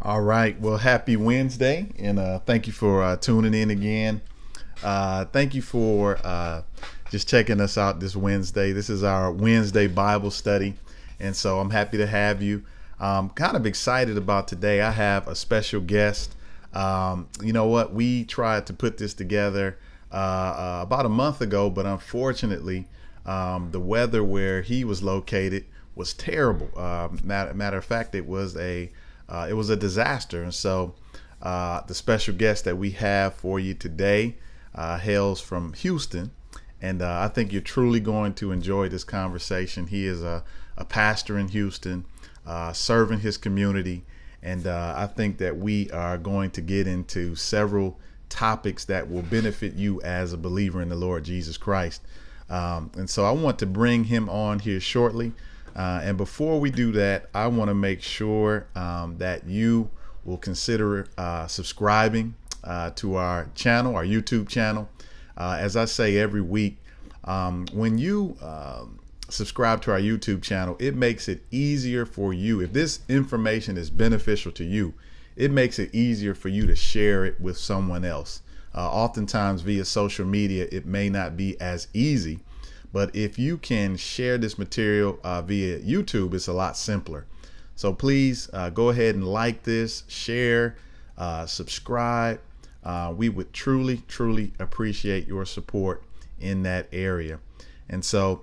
All right. Well, happy Wednesday, and thank you for tuning in again. Thank you for just checking us out this Wednesday. This is our Wednesday Bible study, and so I'm happy to have you. Kind of excited about today. I have a special guest. You know what? We tried to put this together about a month ago, but unfortunately, the weather where he was located was terrible. Matter of fact, it was a disaster. And so the special guest that we have for you today hails from Houston. And I think you're truly going to enjoy this conversation. He is a pastor in Houston, serving his community. And I think that we are going to get into several topics that will benefit you as a believer in the Lord Jesus Christ. And so I want to bring him on here shortly. And before we do that, I want to make sure that you will consider subscribing to our channel, our YouTube channel. As I say every week, when you subscribe to our YouTube channel, it makes it easier for you. If this information is beneficial to you, it makes it easier for you to share it with someone else. Oftentimes via social media, it may not be as easy. But if you can share this material via YouTube, it's a lot simpler. So please go ahead and like this, share, subscribe. We would truly, truly appreciate your support in that area. And so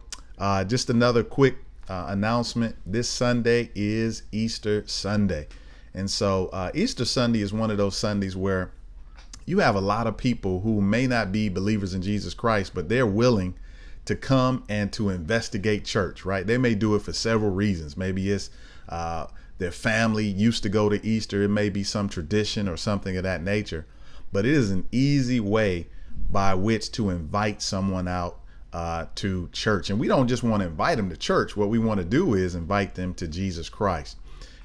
just another quick announcement. This Sunday is Easter Sunday. And so Easter Sunday is one of those Sundays where you have a lot of people who may not be believers in Jesus Christ, but they're willing to come and to investigate church, right? They may do it for several reasons. Maybe it's their family used to go to Easter. It may be some tradition or something of that nature. But it is an easy way by which to invite someone out to church. And we don't just want to invite them to church. What we want to do is invite them to Jesus Christ.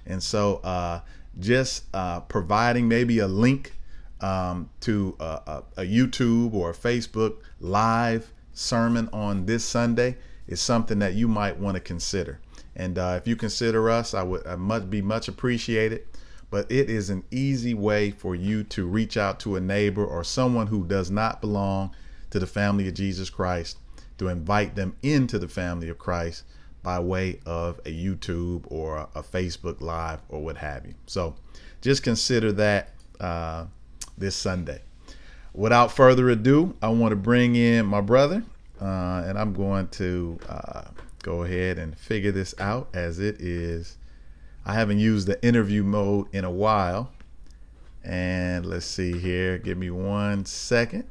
And so just providing maybe a link to a YouTube or a Facebook live sermon on this Sunday is something that you might want to consider. And if you consider us, I would be much appreciated. But it is an easy way for you to reach out to a neighbor or someone who does not belong to the family of Jesus Christ, to invite them into the family of Christ by way of a YouTube or a Facebook Live or what have you. So just consider that this Sunday. Without further ado, I want to bring in my brother, and I'm going to go ahead and figure this out as it is. I haven't used the interview mode in a while. And let's see here. Give me 1 second.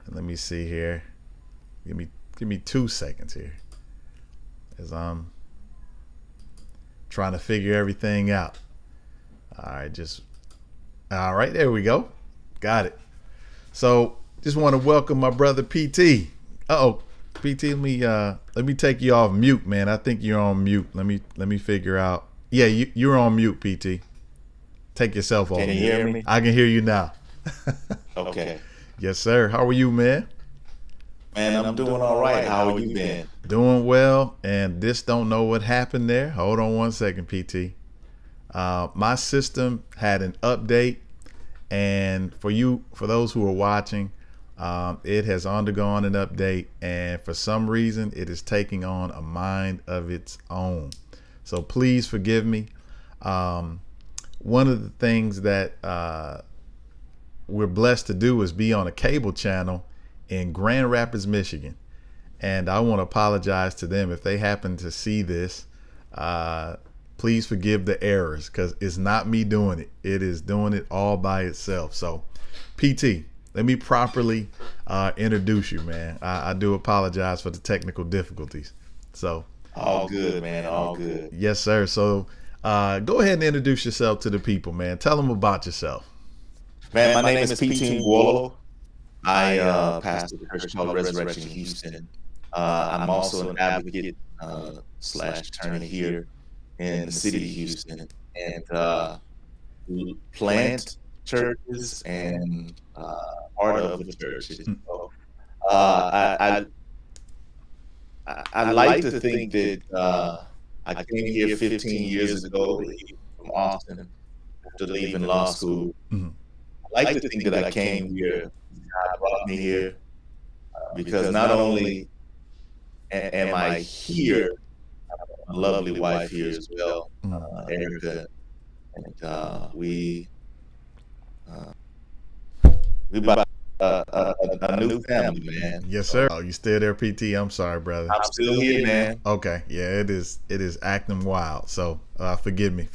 And let me see here. Give me 2 seconds here as I'm trying to figure everything out. All right, there we go. Got it. So just want to welcome my brother PT. PT, let me take you off mute, man. I think you're on mute. Let me figure out. Yeah, you're on mute, PT. Take yourself off. Can you hear me? I can hear you now. Okay. Yes, sir. How are you, man? Man, I'm doing all right. How are you been? Doing well. And this don't know what happened there. Hold on 1 second, PT. My system had an update. And for those who are watching, it has undergone an update, and for some reason it is taking on a mind of its own. So please forgive me. One of the things that we're blessed to do is be on a cable channel in Grand Rapids, Michigan. And I want to apologize to them if they happen to see this. Please forgive the errors, because it's not me doing it. It is doing it all by itself. So, PT, let me properly introduce you, man. I do apologize for the technical difficulties. So, All good, man. All good. yes, sir. So, go ahead and introduce yourself to the people, man. Tell them about yourself. Man, my name is PT Ngwolo. I pastor the church called Resurrection Houston. I'm also an advocate slash attorney here in the city of Houston, and we plant churches and part of the churches. So, I like to think that I came here 15 years ago from Austin after leaving law school. Mhm. I like to think that I came here, God brought me here, because not only am I here, my lovely wife here as well, Erica, and uh, we about a new family, man. Yes, sir. So Oh, you still there, PT? I'm sorry, brother. I'm still here, man. Okay, yeah, it is. It is acting wild. So forgive me.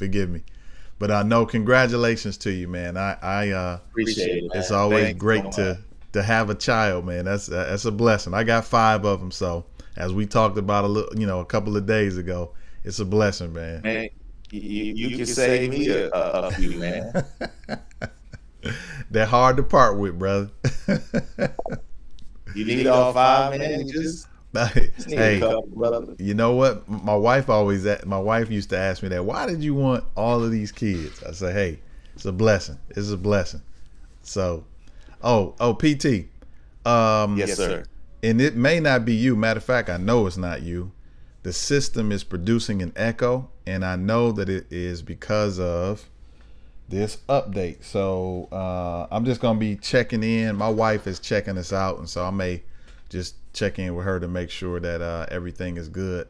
But no, congratulations to you, man. I Appreciate it, man. it's always Thanks great so much. to have a child, man. That's a blessing. I got 5 of them, so as we talked about a couple of days ago, it's a blessing, man. Man, you can save me a few, man. They're hard to part with, brother. You need all 5, man. You just need a Hey, couple, brother. you know what? My wife used to ask me that. Why did you want all of these kids? I say, hey, it's a blessing. It's a blessing. So, PT. Yes, sir. And it may not be you. Matter of fact, I know it's not you. The system is producing an echo, and I know that it is because of this update. So I'm just gonna be checking in. My wife is checking us out, and so I may just check in with her to make sure that everything is good.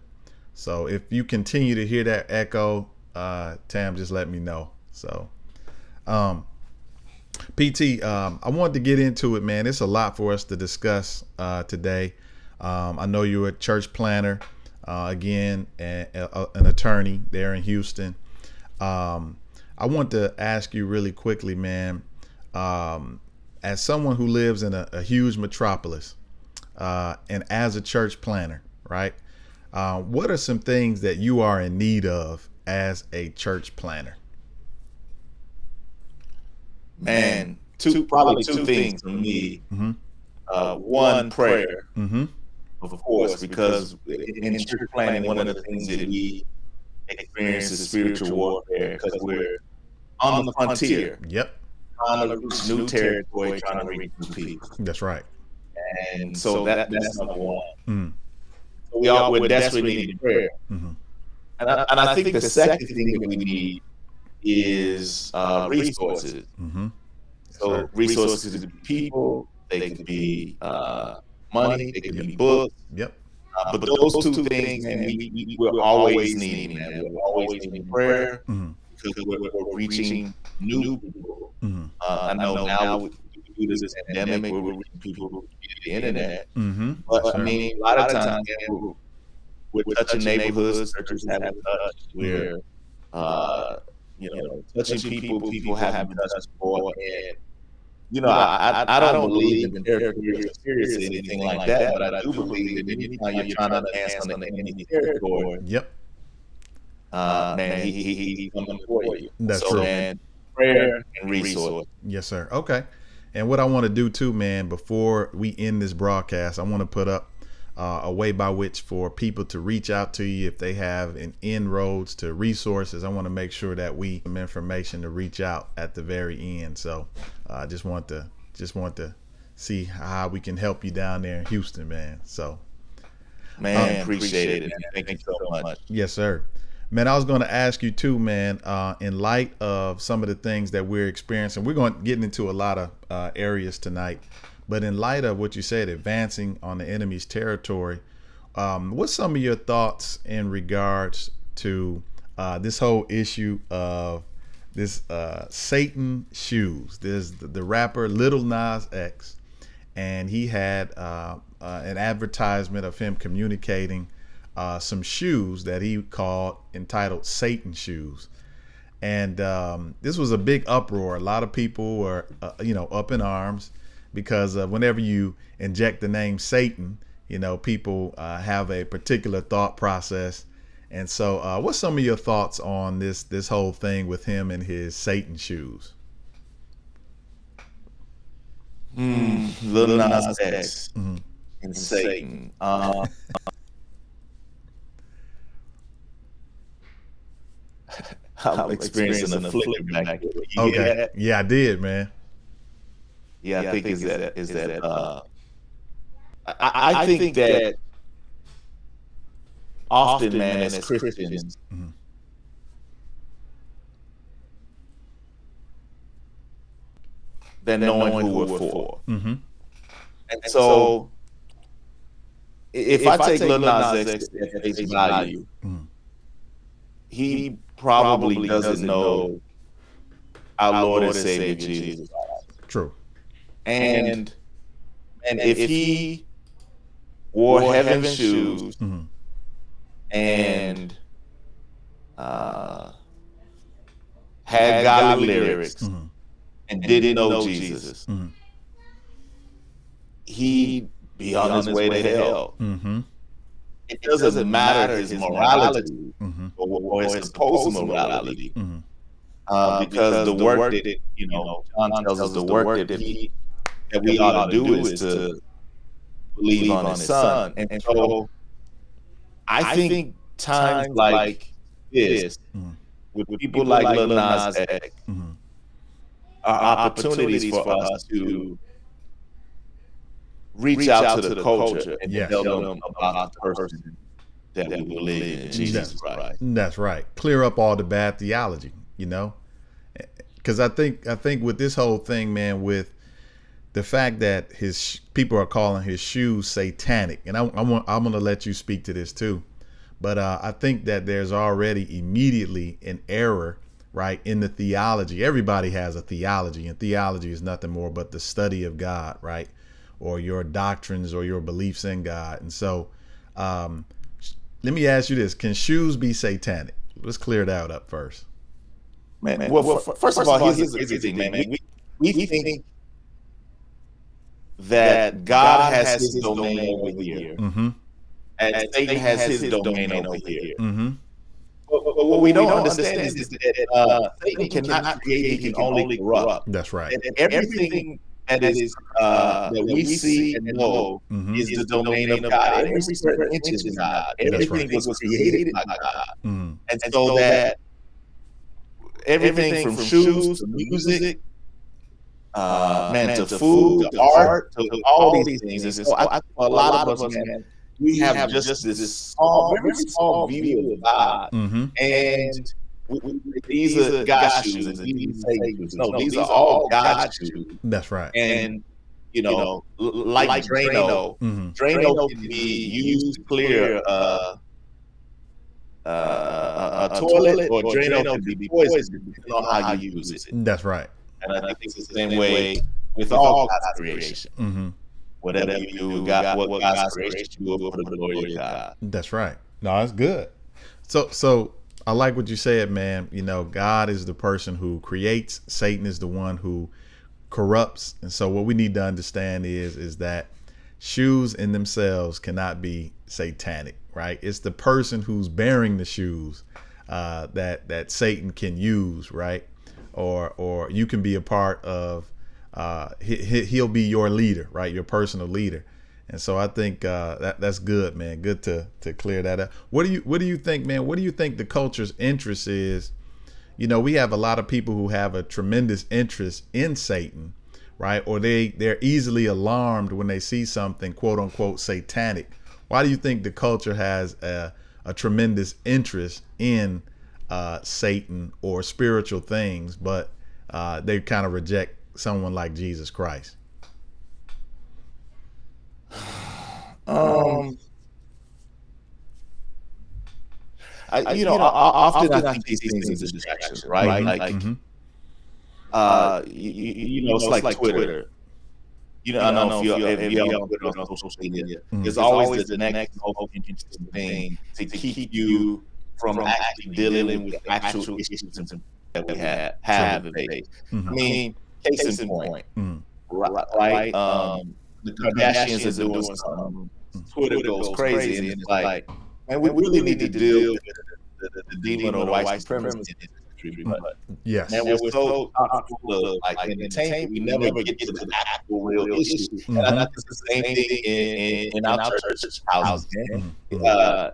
So if you continue to hear that echo, Tam, just let me know. So PT, I wanted to get into it, man. It's a lot for us to discuss today. I know you're a church planner, again, an attorney there in Houston. I want to ask you really quickly, man, as someone who lives in a huge metropolis, and as a church planner, right? What are some things that you are in need of as a church planner? Man, probably two things for me. Mm-hmm. One, prayer, Mm-hmm. of course, because in church planning, one of the things that we experience is spiritual warfare, because we're on the frontier, Yep. trying to reach new territory, trying to reach new people. That's right. And so that's number one. Mm-hmm. So we're desperately needing prayer. Mm-hmm. And I think the second thing that we need is resources. Mm-hmm. So resources could be people, they could be money, they could be books. Yep. But those two things, man, we're always needing, man. We're always needing prayer, Mm-hmm. because we're reaching new people. Mm-hmm. I know now with this pandemic, we're reaching people who get the internet. Mm-hmm. But I mean, a lot of times, man, we're touching neighborhoods, churches haven't touched. We're touching people haven't touched before. And I don't believe in territorial spirits or anything like that, but I do believe that anytime you're trying to advance on the enemy territory, Yep. man, he coming for you. That's so, true. Man, prayer and resource. Yes, sir. Okay. And what I want to do too, man, before we end this broadcast, I want to put up a way by which for people to reach out to you if they have an inroads to resources. I want to make sure that we have some information to reach out at the very end. So I just want to see how we can help you down there in Houston, man. So man, appreciate it, man. Thank you so much. Yes, sir. Man, I was going to ask you too, man, in light of some of the things that we're experiencing, we're going to get into a lot of areas tonight. But in light of what you said, advancing on the enemy's territory, what's some of your thoughts in regards to this whole issue of this Satan shoes? There's the rapper Lil Nas X, and he had an advertisement of him communicating some shoes that he called entitled Satan shoes. And this was a big uproar. A lot of people were, up in arms. Because whenever you inject the name Satan, people have a particular thought process. And so what's some of your thoughts on this whole thing with him and his Satan shoes? Lil Nas X and Satan. I'm experiencing a flicker back here. Okay. Yeah, I did, man. Yeah, I think is that I think that often, man, as Christians, than knowing who we're for. Mm-hmm. And so, if I take Lil Nas X at face value, he probably doesn't know our Lord and Savior Jesus. True. And if he wore heaven shoes and had godly lyrics and didn't know Jesus, he'd be on his way to hell. It doesn't matter his morality or his supposed morality, because the work that John tells us the work that we ought to do is to believe on his son. And so I think times like this, with people like Lil Nas X, are opportunities for us to reach out to the culture and tell them about the person that we believe in, Jesus Christ. That's right. Clear up all the bad theology, because I think with this whole thing, man, with the fact that his people are calling his shoes satanic, and I'm going to let you speak to this too, but I think that there's already immediately an error, right, in the theology. Everybody has a theology, and theology is nothing more but the study of God, right, or your doctrines or your beliefs in God. And so, let me ask you this: can shoes be satanic? Let's clear that up first. Man, well, first of all, here's the thing, man. We think that God has his domain over here, and Satan has his domain over here. But what we don't understand is that Satan cannot create; he can only corrupt. That's right. And everything that is that we see and know is the domain of God. Every square inch is God. Everything was created by God, and so that everything from shoes to music, to food, to art, to all these things. And so I think a lot of us, man, we have just this small, very small view of God, and these are God's shoes, and these are Satan's shoes. No, these are all God's shoes. That's right. And like Drano, Drano can be used to clear a toilet, or Drano can be poisoned depending on how you use it. That's right. And I think it's the same way with all God's creation. Whatever you do, what God's creation, do it for the glory of God. That's right. No, that's good. So I like what you said, man. God is the person who creates. Satan is the one who corrupts. And so what we need to understand is that shoes in themselves cannot be satanic, right? It's the person who's bearing the shoes that Satan can use, right? Or you can be a part of. He'll be your leader, right? Your personal leader. And so I think that's good, man. Good to clear that up. What do you think, man? What do you think the culture's interest is? We have a lot of people who have a tremendous interest in Satan, right? Or they're easily alarmed when they see something quote unquote satanic. Why do you think the culture has a tremendous interest in Satan or spiritual things, but they kind of reject someone like Jesus Christ? Often I think these things are distractions, right? It's like Twitter. I don't know if you're on Twitter or social media. There's always the next most interesting thing to keep you from actually dealing with the actual issues that we have and face. I mean, case in point, right? The Kardashians are doing something. Twitter goes crazy, and it's like, man, we really need to deal with the demon or white supremacy in this country. But yes, man, we're so full of like entertainment, we never get to the actual real issue. And I think it's the same thing in our church houses. Lil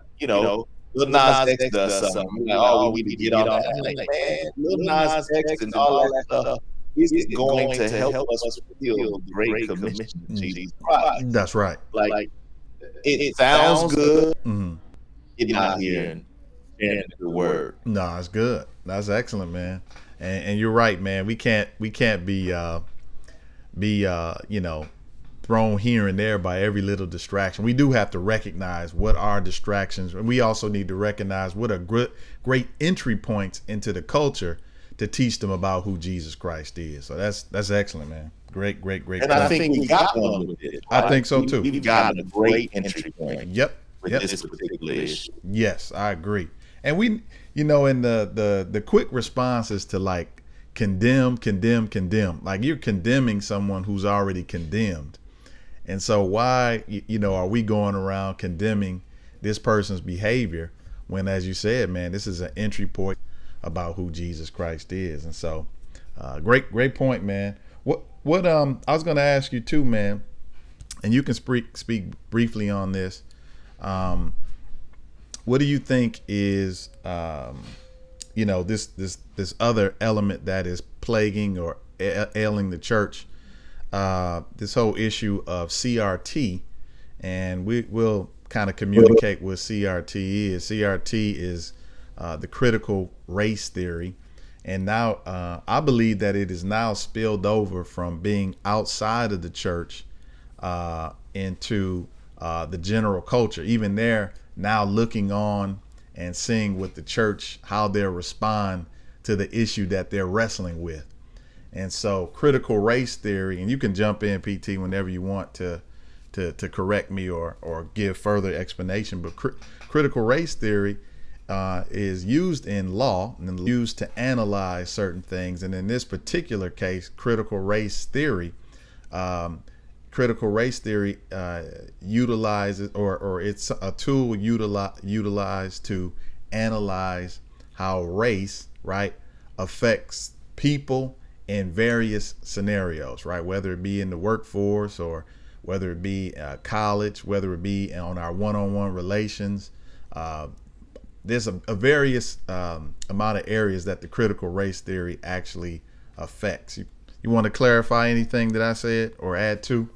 Nas X does something. We're like, we need to get on that. I'm like, man, Lil Nas X and all that stuff is going to help us fulfill the Great Commission of Jesus Christ. That's right. Like it sounds good. It's not hearing the word. No, it's good. That's excellent, man. And you're right, man. We can't be be thrown here and there by every little distraction. We do have to recognize what are distractions, and we also need to recognize what are great entry points into the culture to teach them about who Jesus Christ is. So that's excellent, man. Great. And point. I think we got one with it. I think so too. We've got a great entry point. Yep. With this particular issue. Yes, I agree. And we, in the quick responses to like condemn, like you're condemning someone who's already condemned. And so why, are we going around condemning this person's behavior when, as you said, man, this is an entry point about who Jesus Christ is. And so great point, man. What I was going to ask you too, man, and you can speak briefly on this. What do you think is, this other element that is plaguing or ailing the church? This whole issue of CRT, and we'll kind of communicate what CRT is. CRT is the critical race theory, and now I believe that it is now spilled over from being outside of the church into the general culture. Even they're now looking on and seeing what the church, how they'll respond to the issue that they're wrestling with. And so critical race theory, and you can jump in, PT, whenever you want to correct me or give further explanation, but critical race theory is used in law and used to analyze certain things. And in this particular case, critical race theory utilizes, or it's a tool utilized to analyze how race, right, affects people in various scenarios, right? Whether it be in the workforce or whether it be college, whether it be on our one-on-one relations. There's a various amount of areas that the critical race theory actually affects. You want to clarify anything that I said or add to?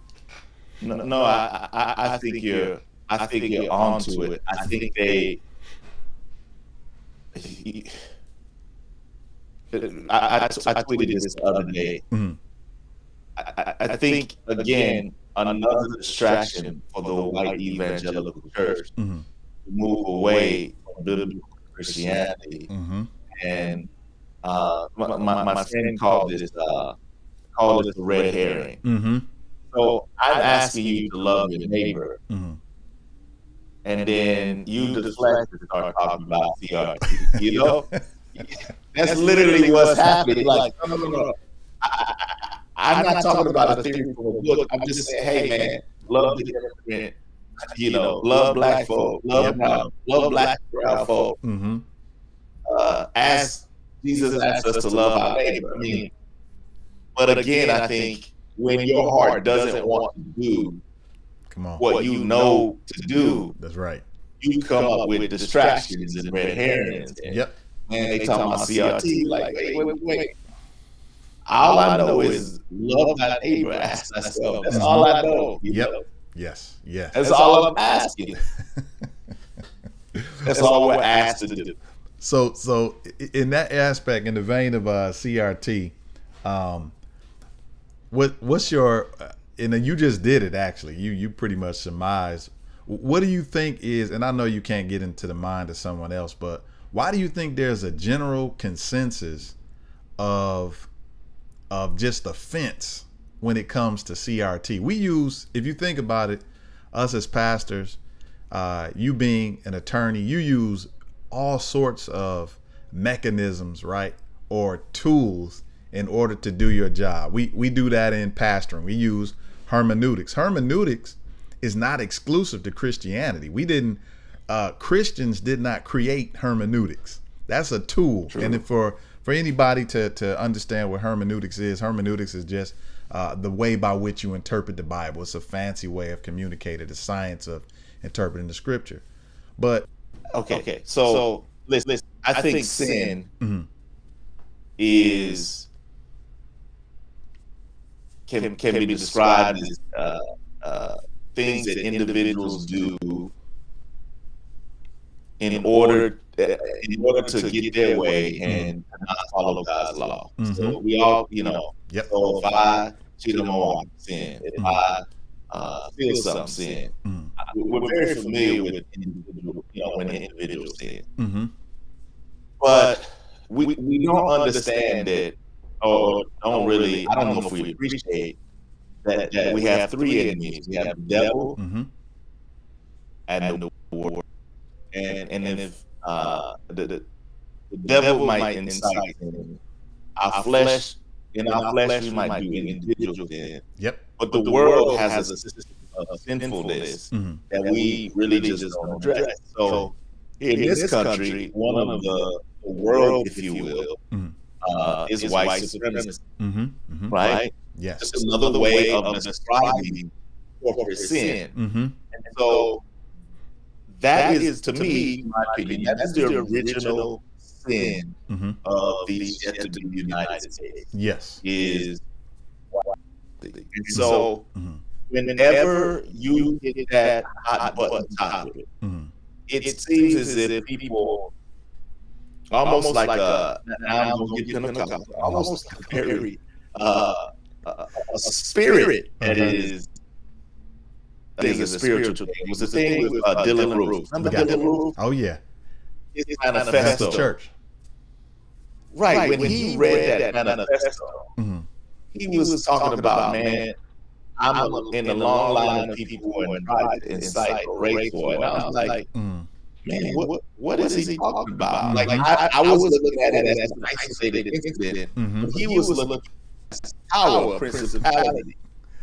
No, I think you're onto it. I think I tweeted this the other day. Mm-hmm. I think, again, another distraction for the white evangelical church to move away from biblical Christianity. And my friend called this a red herring. So I'm asking you to love your neighbor, and then you deflect and start talking about CRT. That's literally what's happening. Like, no. I'm not talking about a theory from a book. I'm just saying, hey, man, love the different, love black folk, love black brown folk. As Jesus asked us to love our neighbor. I mean, but again, I think when your heart doesn't want to do what you know to do, that's right, you come up with distractions and red herrings. Yep. And they talking about CRT, like, wait. All I know is love thy neighbor, ask thyself. That's all I know. Yep. Yes. That's all I'm asking. That's all we're asked to do. So in that aspect, in the vein of CRT, what's your and you just did it actually. You pretty much surmised. What do you think is, and I know you can't get into the mind of someone else, but why do you think there's a general consensus of just offense when it comes to CRT? We use, if you think about it, us as pastors, you being an attorney, you use all sorts of mechanisms, right, or tools in order to do your job. We do that in pastoring. We use hermeneutics. Hermeneutics is not exclusive to Christianity. Christians did not create hermeneutics. That's a tool. True. And for anybody to understand what hermeneutics is just the way by which you interpret the Bible. It's a fancy way of communicating the science of interpreting the scripture. But okay. So listen, I think sin is can be described as things that individuals do in order to get their way and not follow God's law. So we all, so if I cheat on my wife, sin. If I feel something, sin. We're very familiar with individual, when the individual sin. Mm-hmm. But we don't understand that, or don't really, I don't know if we appreciate that we have three enemies. We have the devil Mm-hmm. and the world. And if the devil might incite sin, our flesh, in our flesh, we might do individual sin. Yep. But the world has a system of sinfulness that we really just don't address. So here in this country, one of the world, if you will, is white supremacy, right? Yes. Just another way of describing corporate sin. And so that is, to me, in my opinion, that is the original sin of the yet to be United States. Yes. Is and so whenever you get that hot button topic, it seems as if people almost like now I'm gonna get Pentecostal, almost like a very a spirit that is a spiritual thing. It was the thing with Dylan Roof. Remember Dylan Roof? Oh yeah. His manifesto. That's the church. Right. When he read that manifesto, he was talking about, man, I'm in the long line of people who are tried to incite or rape for. And I was like, man, what is he talking about? Like I was looking at it as an isolated incident, but he was looking at power, principality.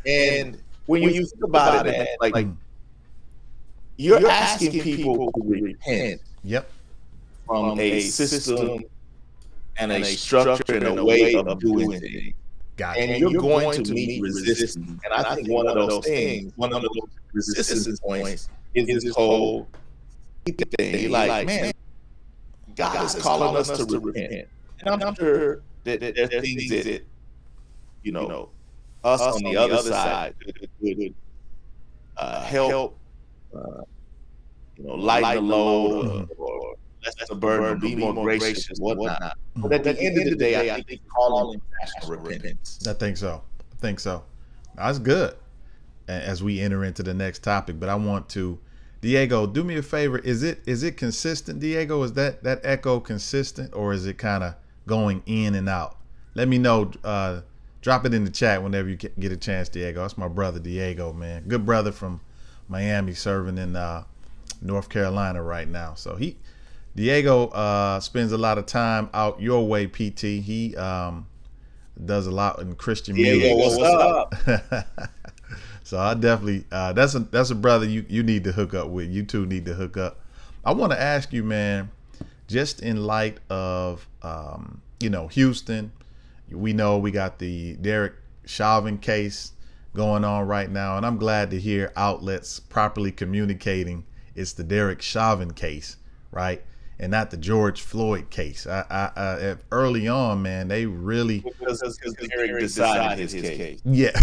And when you think about it, man, like you're asking people to repent from a system and a structure and a way of doing things. And you're going to meet resistance. And I think one of those things, one of those resistance points is this whole thing. You're like, man, God is calling us to repent. And I'm sure that there are things that, us on the other side could help, lighten the load or lessen the burden, be more gracious and whatnot. But at the end of the day, I think it's calling for repentance. I think so. That's good. As we enter into the next topic, but I want to, Diego, do me a favor. Is it consistent, Diego? Is that echo consistent, or is it kind of going in and out? Let me know. Drop it in the chat whenever you get a chance, Diego. That's my brother, Diego, man. Good brother from Miami, serving in North Carolina right now. So Diego spends a lot of time out your way, PT. He does a lot in Christian music. Diego, what's up? So I definitely that's a brother you need to hook up with. You two need to hook up. I want to ask you, man, just in light of Houston, we know we got the Derek Chauvin case going on right now, and I'm glad to hear outlets properly communicating it's the Derek Chauvin case, right? And not the George Floyd case. Early on, man, they really because Derek decided his case. Yeah.